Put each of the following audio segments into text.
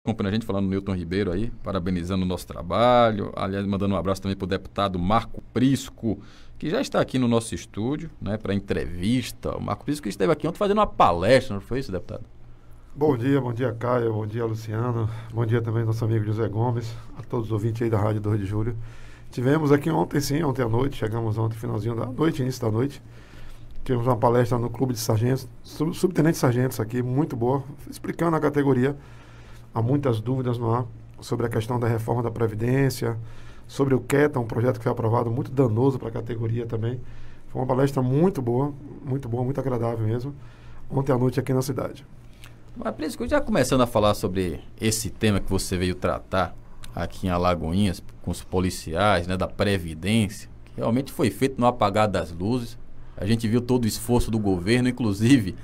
acompanhando a gente, falando no Newton Ribeiro aí, parabenizando o nosso trabalho. Aliás, mandando um abraço também para o deputado Marco Prisco, que já está aqui no nosso estúdio, né, para entrevista. O Marco Prisco que esteve aqui ontem fazendo uma palestra, não foi isso, deputado? Bom dia, Caio, bom dia, Luciano, bom dia também nosso amigo José Gomes, a todos os ouvintes aí da Rádio 2 de Julho. Tivemos aqui ontem à noite, chegamos ontem, finalzinho da noite, início da noite. Tivemos uma palestra no Clube de Sargentos, subtenente sargentos aqui, muito boa, explicando a categoria. Há muitas dúvidas no ar sobre a questão da reforma da Previdência, sobre o QETA, um projeto que foi aprovado, muito danoso para a categoria também. Foi uma palestra muito boa, muito agradável mesmo, ontem à noite aqui na cidade. Mas, Prisco, já começando a falar sobre esse tema que você veio tratar aqui em Alagoinhas, com os policiais, né, da Previdência, que realmente foi feito no apagar das luzes. A gente viu todo o esforço do governo, inclusive,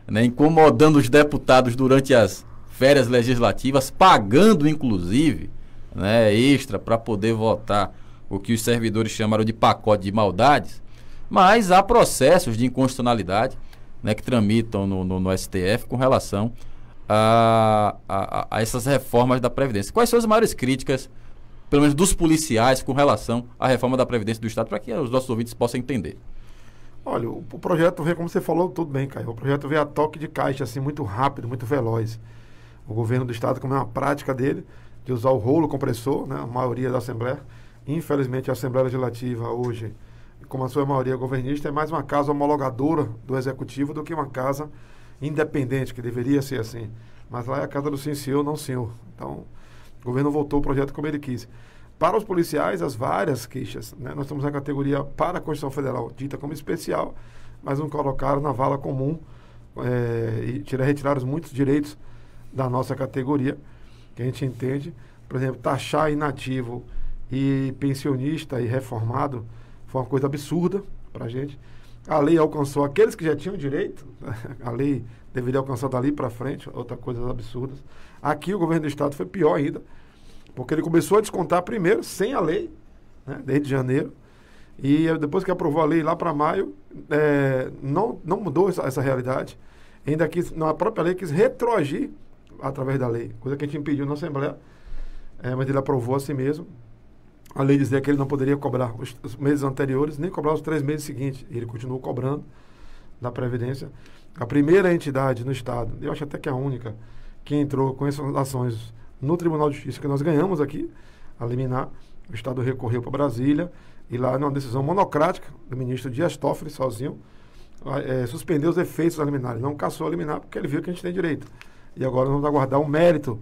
né, incomodando os deputados durante as férias legislativas, pagando, inclusive, né, extra para poder votar o que os servidores chamaram de pacote de maldades. Mas há processos de inconstitucionalidade, né, que tramitam no STF com relação a essas reformas da Previdência. Quais são as maiores críticas, pelo menos dos policiais, com relação à reforma da Previdência do Estado, para que os nossos ouvintes possam entender? Olha, o projeto veio, como você falou, tudo bem, Caio. O projeto veio a toque de caixa, assim, muito rápido, muito veloz. O governo do Estado, como é uma prática dele, de usar o rolo compressor, né, a maioria da Assembleia. Infelizmente, a Assembleia Legislativa hoje, como a sua maioria governista, é mais uma casa homologadora do Executivo do que uma casa independente, que deveria ser assim. Mas lá é a casa do sim senhor, não senhor. Então, o governo voltou o projeto como ele quis. Para os policiais, as várias queixas, né? Nós temos a categoria para a Constituição Federal, dita como especial, mas não colocaram na vala comum e retiraram muitos direitos da nossa categoria, que a gente entende. Por exemplo, taxar inativo e pensionista e reformado foi uma coisa absurda para a gente. A lei alcançou aqueles que já tinham direito, a lei deveria alcançar dali para frente, outra coisa absurda. Aqui o governo do Estado foi pior ainda, porque ele começou a descontar primeiro, sem a lei, né, desde janeiro, e depois que aprovou a lei lá para maio, não mudou essa realidade. Ainda quis, na própria lei, quis retroagir através da lei, coisa que a gente impediu na Assembleia, mas ele aprovou assim mesmo. A lei dizia que ele não poderia cobrar os meses anteriores, nem cobrar os 3 meses seguintes. E ele continuou cobrando da Previdência. A primeira entidade no Estado, eu acho até que a única, que entrou com essas ações no Tribunal de Justiça, que nós ganhamos aqui, a liminar, o Estado recorreu para Brasília, e lá, numa decisão monocrática do ministro Dias Toffoli, sozinho, suspendeu os efeitos da liminar. Ele não cassou a liminar porque ele viu que a gente tem direito. E agora nós vamos aguardar o mérito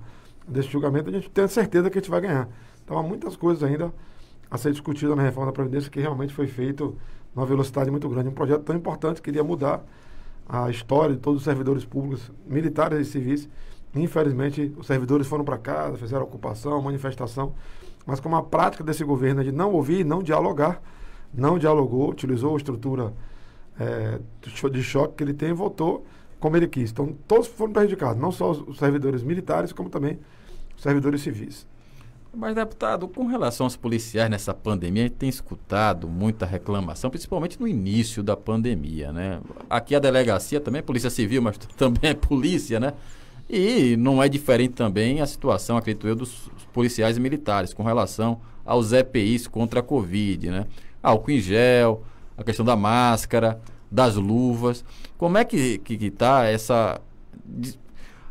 desse julgamento, a gente tem certeza que a gente vai ganhar. Então há muitas coisas ainda a ser discutidas na reforma da Previdência, que realmente foi feito numa velocidade muito grande. Um projeto tão importante que iria mudar a história de todos os servidores públicos, militares e civis. Infelizmente, os servidores foram para casa, fizeram ocupação, manifestação, mas como a prática desse governo é de não ouvir, não dialogar, não dialogou, utilizou a estrutura de choque que ele tem e votou como ele quis. Então, todos foram prejudicados, não só os servidores militares, como também os servidores civis. Mas, deputado, com relação aos policiais nessa pandemia, a gente tem escutado muita reclamação, principalmente no início da pandemia, né? Aqui a delegacia também é polícia civil, mas também é polícia, né? E não é diferente também a situação, acredito eu, dos policiais e militares com relação aos EPIs contra a Covid, né? Álcool em gel, a questão da máscara, das luvas. Como é que está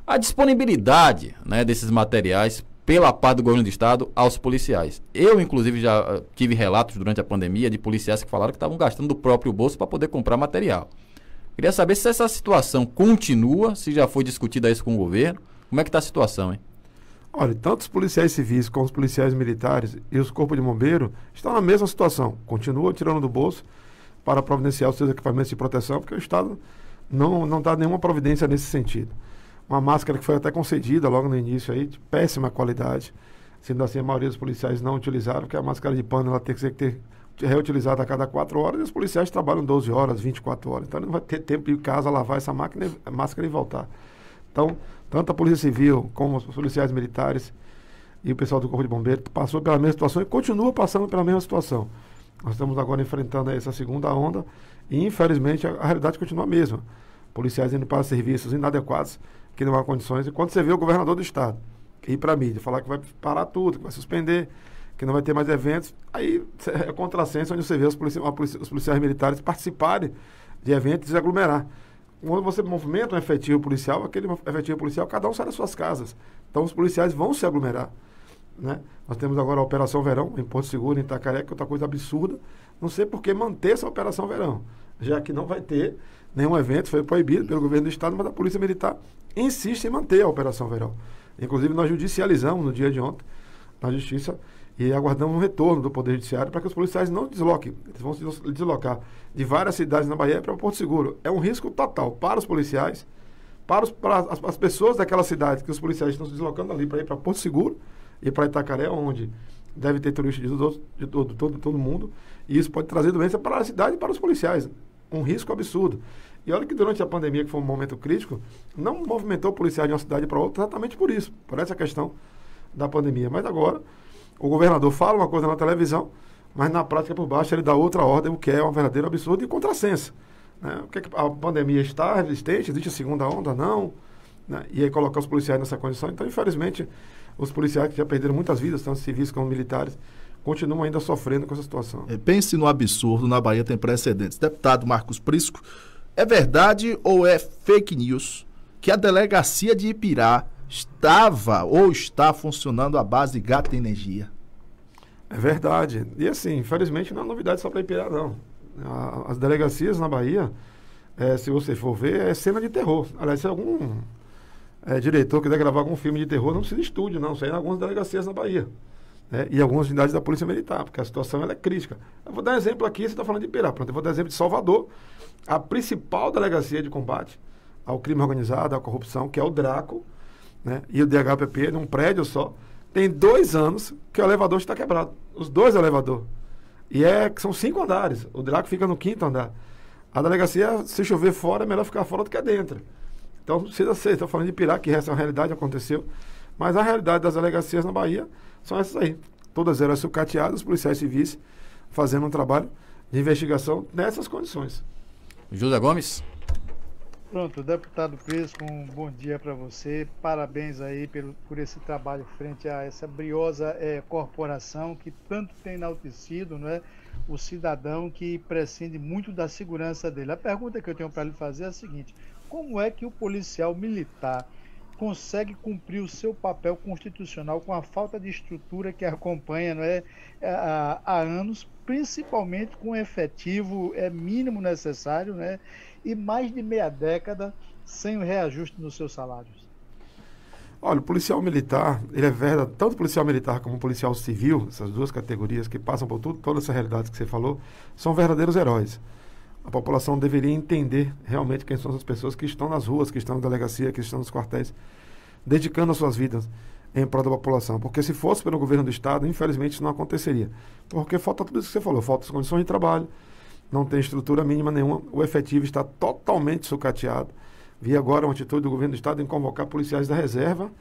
a disponibilidade, né, desses materiais pela parte do governo do Estado aos policiais? Eu, inclusive, já tive relatos durante a pandemia de policiais que falaram que estavam gastando do próprio bolso para poder comprar material. Queria saber se essa situação continua, se já foi discutida isso com o governo. Como é que está a situação, hein? Olha, tanto os policiais civis como os policiais militares e os corpos de bombeiro estão na mesma situação. Continuam tirando do bolso para providenciar os seus equipamentos de proteção, porque o Estado não dá nenhuma providência nesse sentido. Uma máscara que foi até concedida logo no início aí, de péssima qualidade. Sendo assim, a maioria dos policiais não utilizaram, porque a máscara de pano ela tem que ser reutilizada a cada 4 horas, e os policiais trabalham 12 horas, 24 horas. Então, ele não vai ter tempo de ir em casa lavar essa máscara e voltar. Então, tanto a Polícia Civil como os policiais militares e o pessoal do Corpo de Bombeiros passou pela mesma situação e continua passando pela mesma situação. Nós estamos agora enfrentando essa segunda onda e, infelizmente, a realidade continua a mesma. Policiais indo para serviços inadequados, que não há condições. E quando você vê o governador do Estado, ir para a mídia, falar que vai parar tudo, que vai suspender, que não vai ter mais eventos. Aí é contrassenso onde você vê os policiais militares participarem de eventos e se aglomerar. Quando você movimenta um efetivo policial, aquele efetivo policial, cada um sai das suas casas. Então os policiais vão se aglomerar. Né? Nós temos agora a Operação Verão, em Porto Seguro, em Itacaré, que é outra coisa absurda. Não sei por que manter essa Operação Verão, já que não vai ter nenhum evento, foi proibido pelo governo do Estado, mas a Polícia Militar insiste em manter a Operação Verão. Inclusive, nós judicializamos no dia de ontem, na Justiça, e aguardamos um retorno do Poder Judiciário para que os policiais não desloquem. Eles vão se deslocar de várias cidades na Bahia para Porto Seguro. É um risco total para os policiais, para as pessoas daquela cidade, que os policiais estão se deslocando ali para ir para Porto Seguro e para Itacaré, onde deve ter turista de todo mundo, e isso pode trazer doença para a cidade e para os policiais. Um risco absurdo. E olha que durante a pandemia, que foi um momento crítico, não movimentou policiais de uma cidade para outra exatamente por isso, por essa questão da pandemia. Mas agora, o governador fala uma coisa na televisão, mas na prática por baixo ele dá outra ordem, o que é um verdadeiro absurdo e contrassenso. Né? O que a pandemia está resistente, existe a segunda onda? Não. Né? E aí colocar os policiais nessa condição. Então, infelizmente, os policiais que já perderam muitas vidas, tanto civis como militares, continuam ainda sofrendo com essa situação. Pense no absurdo, na Bahia tem precedentes. Deputado Marcos Prisco, é verdade ou é fake news que a delegacia de Ipirá estava ou está funcionando à base de gato e energia? É verdade. E assim, infelizmente não é novidade só para Ipirá, não. As delegacias na Bahia, se você for ver, é cena de terror. Aliás, se algum diretor quiser gravar algum filme de terror, não precisa de estúdio, não. Isso aí em algumas delegacias na Bahia. E algumas unidades da Polícia Militar, porque a situação ela é crítica. Eu vou dar um exemplo aqui, você está falando de Ipirá. Pronto, eu vou dar um exemplo de Salvador, a principal delegacia de combate ao crime organizado, à corrupção, que é o DRACO, né? E o DHPP, num prédio só, tem 2 anos que o elevador está quebrado. Os 2 elevadores. E são 5 andares. O DRACO fica no 5º andar. A delegacia, se chover fora, é melhor ficar fora do que dentro. Então, não precisa ser. Estou falando de Ipirá, que essa é uma realidade, aconteceu. Mas a realidade das delegacias na Bahia são essas aí. Todas elas sucateadas, os policiais civis fazendo um trabalho de investigação nessas condições. José Gomes. Pronto, deputado Prisco, um bom dia para você. Parabéns aí por esse trabalho frente a essa briosa corporação que tanto tem enaltecido, não é, o cidadão que prescinde muito da segurança dele. A pergunta que eu tenho para lhe fazer é a seguinte: como é que o policial militar consegue cumprir o seu papel constitucional com a falta de estrutura que acompanha, não é, há anos, principalmente com o efetivo mínimo necessário, né, e mais de meia década sem o reajuste nos seus salários? Olha, o policial militar, ele é verdade, tanto policial militar como policial civil, essas duas categorias que passam por toda essa realidade que você falou, são verdadeiros heróis. A população deveria entender realmente quem são as pessoas que estão nas ruas, que estão na delegacia, que estão nos quartéis, dedicando as suas vidas em prol da população. Porque se fosse pelo governo do Estado, infelizmente isso não aconteceria. Porque falta tudo isso que você falou, falta as condições de trabalho, não tem estrutura mínima nenhuma, o efetivo está totalmente sucateado. Vi agora uma atitude do governo do Estado em convocar policiais da reserva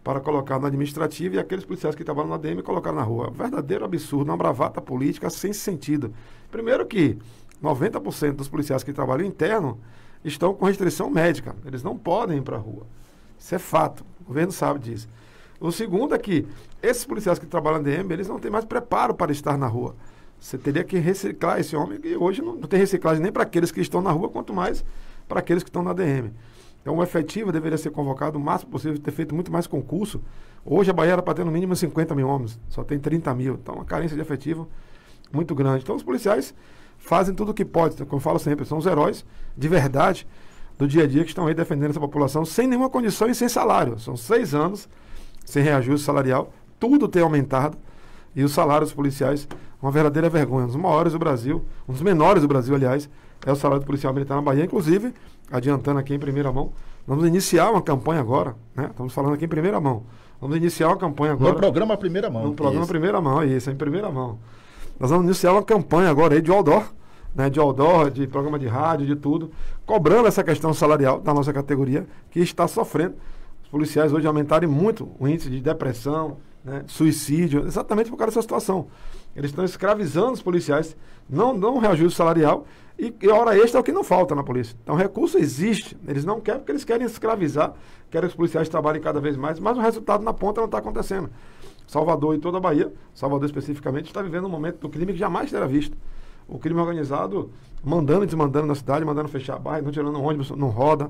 para colocar no administrativo e aqueles policiais que trabalham na ADM colocar na rua. Verdadeiro absurdo, uma bravata política sem sentido. Primeiro que 90% dos policiais que trabalham interno estão com restrição médica. Eles não podem ir para a rua. Isso é fato. O governo sabe disso. O segundo é que esses policiais que trabalham na DM, eles não têm mais preparo para estar na rua. Você teria que reciclar esse homem, e hoje não tem reciclagem nem para aqueles que estão na rua, quanto mais para aqueles que estão na DM. Então, o efetivo deveria ser convocado o máximo possível, ter feito muito mais concurso. Hoje, a Bahia era para ter no mínimo 50 mil homens, só tem 30 mil. Então, uma carência de efetivo muito grande. Então, os policiais fazem tudo o que podem, como eu falo sempre, são os heróis de verdade do dia a dia que estão aí defendendo essa população sem nenhuma condição e sem salário. São 6 anos sem reajuste salarial, tudo tem aumentado e os salários dos policiais, uma verdadeira vergonha. Um dos maiores do Brasil, um dos menores do Brasil, aliás, é o salário do policial militar na Bahia. Inclusive, adiantando aqui em primeira mão, vamos iniciar uma campanha agora, né? Estamos falando aqui em primeira mão. Vamos iniciar uma campanha agora. No programa Primeira Mão. No programa Primeira Mão, isso, em primeira mão. Nós vamos iniciar uma campanha agora aí de outdoor, né? De outdoor, de programa de rádio, de tudo, cobrando essa questão salarial da nossa categoria, que está sofrendo. Os policiais hoje aumentarem muito o índice de depressão, né, suicídio, exatamente por causa dessa situação. Eles estão escravizando os policiais, não dão um reajuste salarial e hora extra é o que não falta na polícia. Então, recurso existe, eles não querem porque eles querem escravizar, querem que os policiais trabalhem cada vez mais, mas o resultado na ponta não está acontecendo. Salvador e toda a Bahia, Salvador especificamente, está vivendo um momento do crime que jamais terá visto. O crime organizado mandando e desmandando na cidade, mandando fechar bairro, não tirando ônibus, não roda,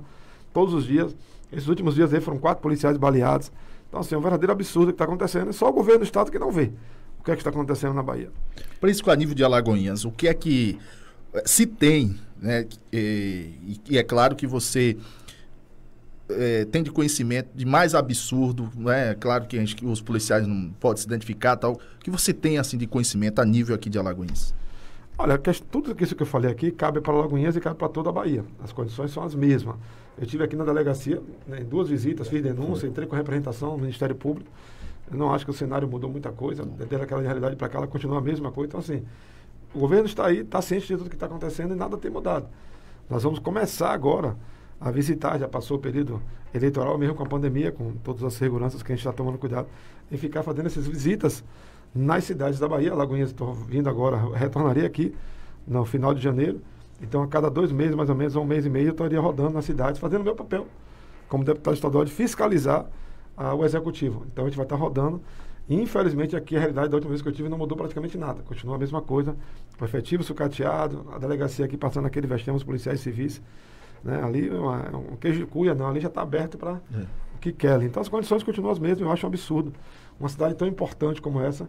todos os dias. Esses últimos dias aí foram 4 policiais baleados. Então, assim, é um verdadeiro absurdo que está acontecendo. É só o governo do estado que não vê o que é que está acontecendo na Bahia. Por isso, a nível de Alagoinhas, o que é que se tem, né? E é claro que você tem de conhecimento de mais absurdo, né? É claro que os policiais não podem se identificar, tal. O que você tem, assim, de conhecimento a nível aqui de Alagoinhas? Olha, tudo isso que eu falei aqui cabe para Alagoinhas e cabe para toda a Bahia. As condições são as mesmas. Eu estive aqui na delegacia, né, em 2 visitas, fiz denúncia, entrei com representação no Ministério Público. Eu não acho que o cenário mudou muita coisa. Daquela realidade para cá, ela continua a mesma coisa. Então, assim, o governo está aí, está ciente de tudo que está acontecendo e nada tem mudado. Nós vamos começar agora a visitar, já passou o período eleitoral, mesmo com a pandemia, com todas as seguranças que a gente está tomando cuidado, em ficar fazendo essas visitas nas cidades da Bahia. Alagoinhas, estou vindo agora, retornaria aqui no final de janeiro. Então, a cada 2 meses, mais ou menos, 1 mês e meio, eu estaria rodando nas cidades, fazendo o meu papel como deputado estadual de fiscalizar o executivo. Então, a gente vai estar rodando. E, infelizmente, aqui a realidade da última vez que eu tive não mudou praticamente nada. Continua a mesma coisa. O efetivo sucateado, a delegacia aqui passando aquele vexame, os policiais civis. Né? Ali, um queijo de cuia, não. Ali já está aberto para o que quer. Então, as condições continuam as mesmas. Eu acho um absurdo. Uma cidade tão importante como essa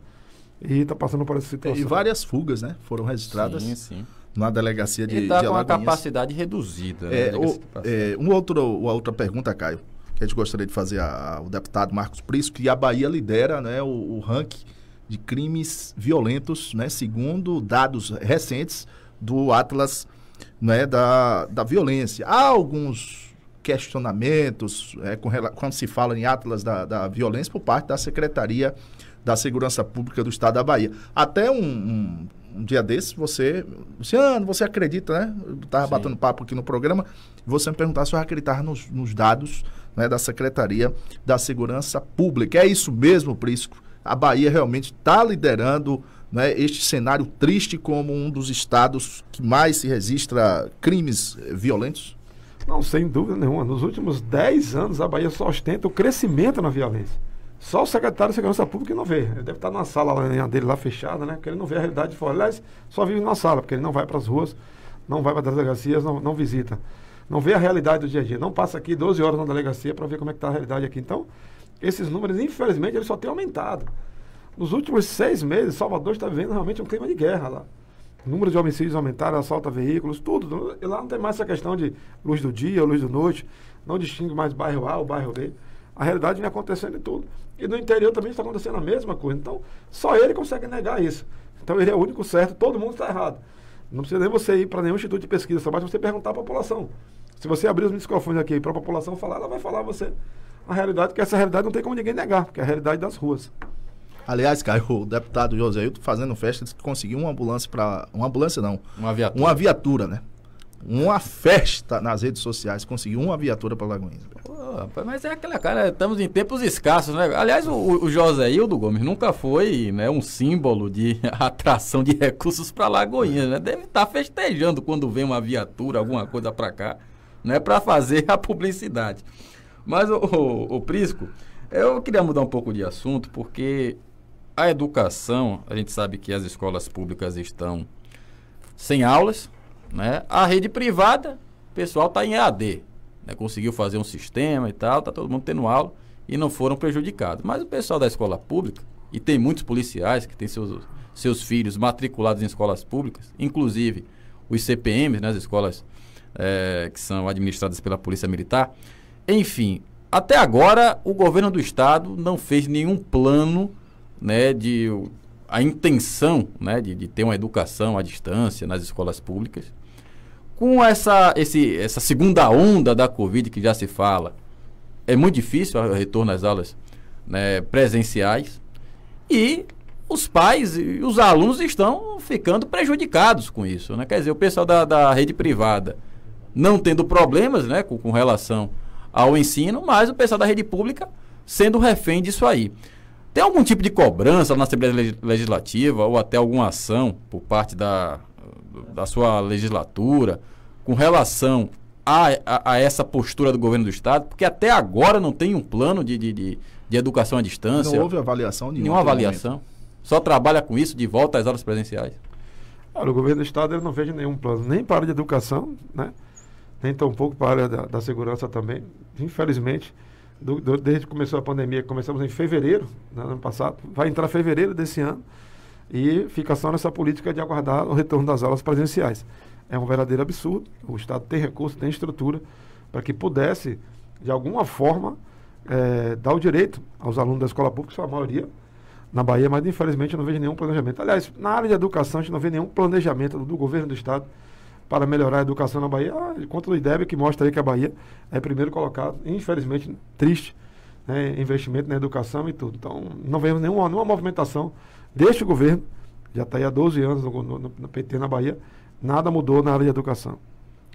e está passando por essa situação. E várias fugas, né? Foram registradas. Sim. Na delegacia de Alagoinhas. E está com a Alagoinhas. capacidade reduzida. Uma outra pergunta, Caio, que a gente gostaria de fazer ao deputado Marcos Prisco, que a Bahia lidera, né, o ranking de crimes violentos, né, segundo dados recentes do Atlas, né, da violência. Há alguns questionamentos quando se fala em Atlas da violência por parte da Secretaria da Segurança Pública do Estado da Bahia. Até um dia desses, Luciano, você acredita, né? Eu estava batendo papo aqui no programa, você me perguntar se eu acreditar nos dados, né, da Secretaria da Segurança Pública. É isso mesmo, Prisco? A Bahia realmente está liderando, né, este cenário triste como um dos estados que mais se registra crimes violentos? Não, sem dúvida nenhuma. Nos últimos 10 anos, a Bahia só ostenta o crescimento na violência. Só o secretário de Segurança Pública que não vê. Ele deve estar numa sala dele lá fechada, né? Porque ele não vê a realidade de fora. Aliás, só vive na sala, porque ele não vai para as ruas, não vai para as delegacias, não visita. Não vê a realidade do dia a dia. Não passa aqui 12 horas na delegacia para ver como é que está a realidade aqui. Então, esses números, infelizmente, eles só têm aumentado. Nos últimos 6 meses, Salvador está vivendo realmente um clima de guerra lá. O número de homicídios aumentaram, assalto a veículos, tudo. E lá não tem mais essa questão de luz do dia, luz da noite. Não distingue mais bairro A ou bairro B. A realidade vem acontecendo em tudo. E no interior também está acontecendo a mesma coisa. Então, só ele consegue negar isso. Então, ele é o único certo, todo mundo está errado. Não precisa nem você ir para nenhum instituto de pesquisa, só basta você perguntar à população. Se você abrir os microfones aqui para a população falar, ela vai falar a você a realidade, porque essa realidade não tem como ninguém negar, porque é a realidade das ruas. Aliás, Caio, o deputado José Hilton fazendo festa, disse que conseguiu uma ambulância para... Uma ambulância não. Uma viatura, né? Uma festa nas redes sociais, conseguiu uma viatura para Alagoinhas. Mas é aquela cara, estamos em tempos escassos, né? Aliás, o José Hildo Gomes nunca foi, né, um símbolo de atração de recursos para Alagoinhas, né? Deve estar festejando quando vem uma viatura, alguma coisa para cá, né, para fazer a publicidade. Mas, o Prisco, eu queria mudar um pouco de assunto, porque a educação, a gente sabe que as escolas públicas estão sem aulas, né? A rede privada, o pessoal está em EAD, né? Conseguiu fazer um sistema e tal, está todo mundo tendo aula e não foram prejudicados. Mas o pessoal da escola pública, e tem muitos policiais que têm seus filhos matriculados em escolas públicas, inclusive os CPMs, né, as escolas que são administradas pela Polícia Militar. Enfim, até agora o governo do estado não fez nenhum plano, né, a intenção, né, de ter uma educação à distância nas escolas públicas. Com essa segunda onda da Covid que já se fala, é muito difícil o retorno às aulas, né, presenciais, e os pais e os alunos estão ficando prejudicados com isso, né? Quer dizer, o pessoal da rede privada não tendo problemas, né, com relação ao ensino, mas o pessoal da rede pública sendo refém disso aí. Tem algum tipo de cobrança na Assembleia Legislativa ou até alguma ação por parte da sua legislatura com relação a essa postura do governo do Estado? Porque até agora não tem um plano de educação à distância. Não houve avaliação nenhuma avaliação. Só trabalha com isso de volta às aulas presenciais. Olha, o governo do Estado ele não vejo nenhum plano, nem para a área de educação, né? Nem tampouco para a área da segurança também. Infelizmente, desde que começou a pandemia, começamos em fevereiro, né, ano passado, vai entrar fevereiro desse ano, e fica só nessa política de aguardar o retorno das aulas presenciais. É um verdadeiro absurdo. O Estado tem recurso, tem estrutura para que pudesse, de alguma forma, dar o direito aos alunos da escola pública, que são a maioria na Bahia, mas infelizmente eu não vejo nenhum planejamento. Aliás, na área de educação, a gente não vê nenhum planejamento do governo do Estado para melhorar a educação na Bahia. Conta do IDEB, que mostra aí que a Bahia é primeiro colocado, infelizmente triste, né, investimento na educação e tudo. Então, não vemos nenhuma movimentação deste governo, já está aí há 12 anos no PT na Bahia, nada mudou na área de educação.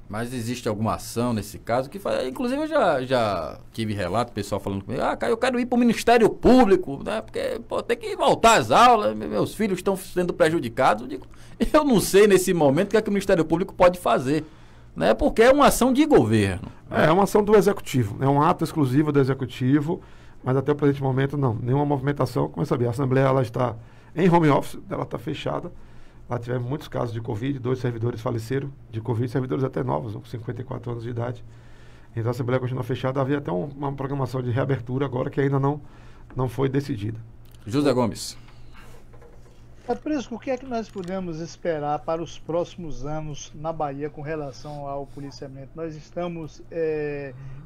Mas existe alguma ação nesse caso que faz. Inclusive, eu já tive relato, pessoal falando comigo, Caio, eu quero ir para o Ministério Público, né? Porque tem que voltar às aulas, meus filhos estão sendo prejudicados. Eu digo, eu não sei nesse momento o que é que o Ministério Público pode fazer, né? Porque é uma ação de governo. É uma ação do Executivo, é um ato exclusivo do Executivo, mas até o presente momento não, nenhuma movimentação. Como eu sabia, a Assembleia ela está em home office, ela está fechada. Lá tivemos muitos casos de Covid, 2 servidores faleceram de Covid, servidores até novos, com 54 anos de idade. Então a Assembleia continua fechada. Havia até uma programação de reabertura agora que ainda não foi decidida. José Gomes. Prisco, o que é que nós podemos esperar para os próximos anos na Bahia com relação ao policiamento? Nós estamos,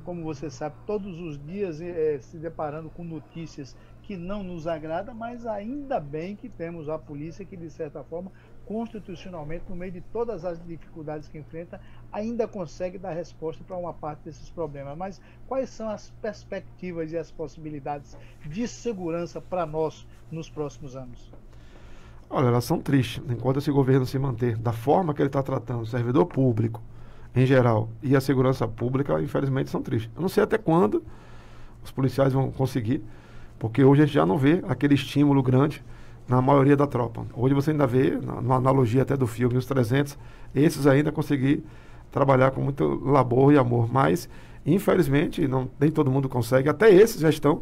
como você sabe, todos os dias se deparando com notícias que não nos agradam, mas ainda bem que temos a polícia que, de certa forma, constitucionalmente, no meio de todas as dificuldades que enfrenta, ainda consegue dar resposta para uma parte desses problemas. Mas quais são as perspectivas e as possibilidades de segurança para nós nos próximos anos? Olha, elas são tristes. Enquanto esse governo se manter da forma que ele está tratando o servidor público, em geral, e a segurança pública, infelizmente, são tristes. Eu não sei até quando os policiais vão conseguir, porque hoje a gente já não vê aquele estímulo grande na maioria da tropa. Hoje você ainda vê, na analogia até do filme Os 300, esses ainda conseguir trabalhar com muito labor e amor, mas infelizmente nem todo mundo consegue, até esses já estão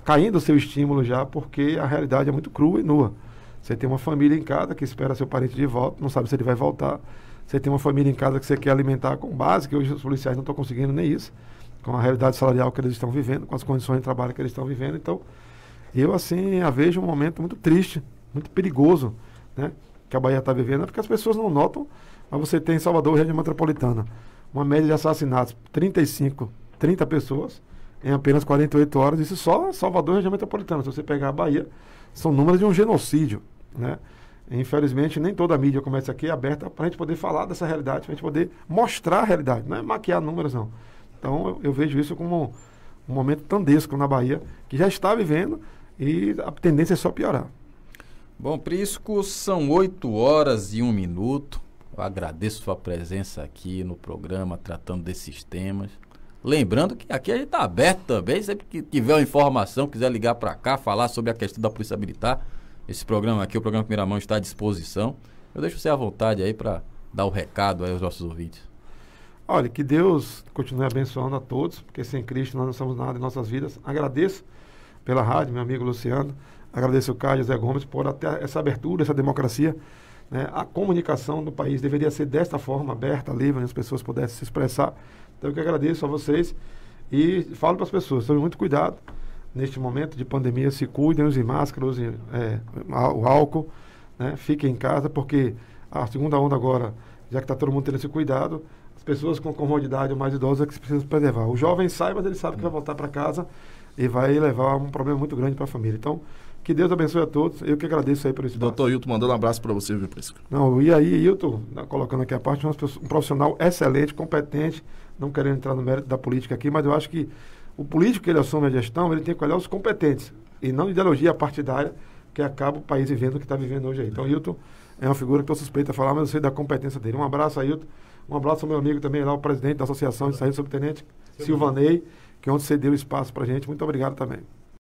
caindo o seu estímulo já, porque a realidade é muito crua e nua. Você tem uma família em casa que espera seu parente de volta, não sabe se ele vai voltar. Você tem uma família em casa que você quer alimentar com base, que hoje os policiais não estão conseguindo nem isso, com a realidade salarial que eles estão vivendo, com as condições de trabalho que eles estão vivendo. Então, eu, assim, a vejo um momento muito triste, muito perigoso, né, que a Bahia está vivendo, porque as pessoas não notam, mas você tem em Salvador, região metropolitana, uma média de assassinatos, 30 pessoas em apenas 48 horas, isso só Salvador, região metropolitana. Se você pegar a Bahia, são números de um genocídio, né? Infelizmente, nem toda a mídia começa aqui aberta para a gente poder falar dessa realidade, para a gente poder mostrar a realidade, não é maquiar números, não. Então, eu vejo isso como um momento tandesco na Bahia, que já está vivendo e a tendência é só piorar. Bom, Prisco, são 8h01. Eu agradeço sua presença aqui no programa, tratando desses temas. Lembrando que aqui a gente está aberto também, sempre que tiver uma informação, quiser ligar para cá, falar sobre a questão da Polícia Militar, esse programa aqui, o programa Primeira Mão, está à disposição. Eu deixo você à vontade aí para dar o recado aí aos nossos ouvintes. Olha, que Deus continue abençoando a todos, porque sem Cristo nós não somos nada em nossas vidas. Agradeço pela rádio, meu amigo Luciano, agradeço o Caio José Gomes por até essa abertura, essa democracia, né? A comunicação do país deveria ser desta forma, aberta, livre, onde as pessoas pudessem se expressar. Então eu que agradeço a vocês e falo para as pessoas, tomem muito cuidado neste momento de pandemia, se cuidem, usem máscara, usem o álcool, né? Fiquem em casa, porque a segunda onda agora, já que está todo mundo tendo esse cuidado, as pessoas com comodidade ou mais idosas é que se precisam preservar. O jovem sai, mas ele sabe que vai voltar para casa e vai levar um problema muito grande para a família. Então, que Deus abençoe a todos. Eu que agradeço aí por esse Doutor Hilton mandando um abraço para você, viu, Prisco? Não, e aí, Hilton, colocando aqui a parte, um profissional excelente, competente, não querendo entrar no mérito da política aqui, mas eu acho que o político que ele assume a gestão, ele tem que olhar os competentes, e não ideologia partidária, que acaba o país vivendo o que está vivendo hoje aí. Então, Hilton é uma figura que estou suspeito a falar, mas eu sei da competência dele. Um abraço a Hilton, um abraço ao meu amigo também, lá o presidente da Associação de Saúde, subtenente Silvanei, que ontem cedeu espaço para a gente. Muito obrigado também.